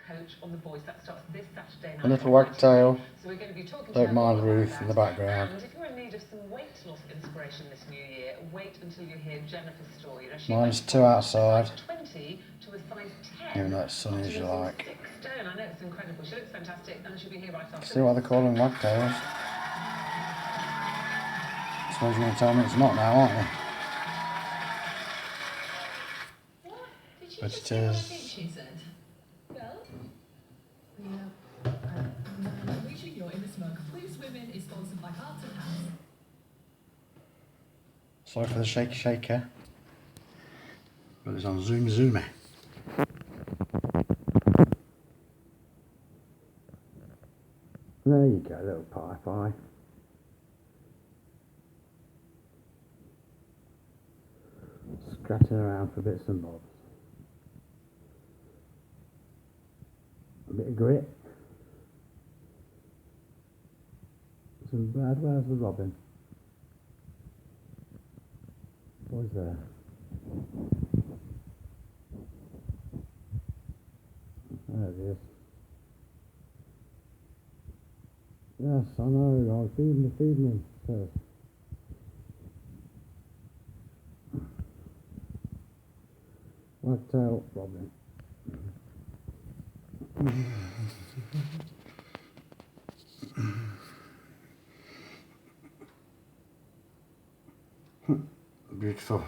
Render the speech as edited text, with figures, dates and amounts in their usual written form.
coach on The Voice. That starts this Saturday night. A little wagtail. So we're going to be talking Don't mind Ruth in the background. And if you're in need of some weight loss inspiration this new year, wait until you hear Jennifer's story. Mine's 2 outside. 20 to a size 10. Even though it's sunny as you like. 6 stone. I know, it's incredible. She looks fantastic, and she'll be here right after. See why they call them wagtails? I suppose you're going to tell me it's not now, aren't you? What? Did you But just it say what I is. think she said? Well, reaching your inner smoke. Loose Women is sponsored by Hearts and Hands. Sorry for the shaky shaker. But it's on Zoom Zoomer. There you go, little pie. Scratching around for bits and bobs. A bit of grit. Some bad. Where's the robin? What's there? There it is. Yes, I know. I was feeding him first. Wagtail robin. Beautiful.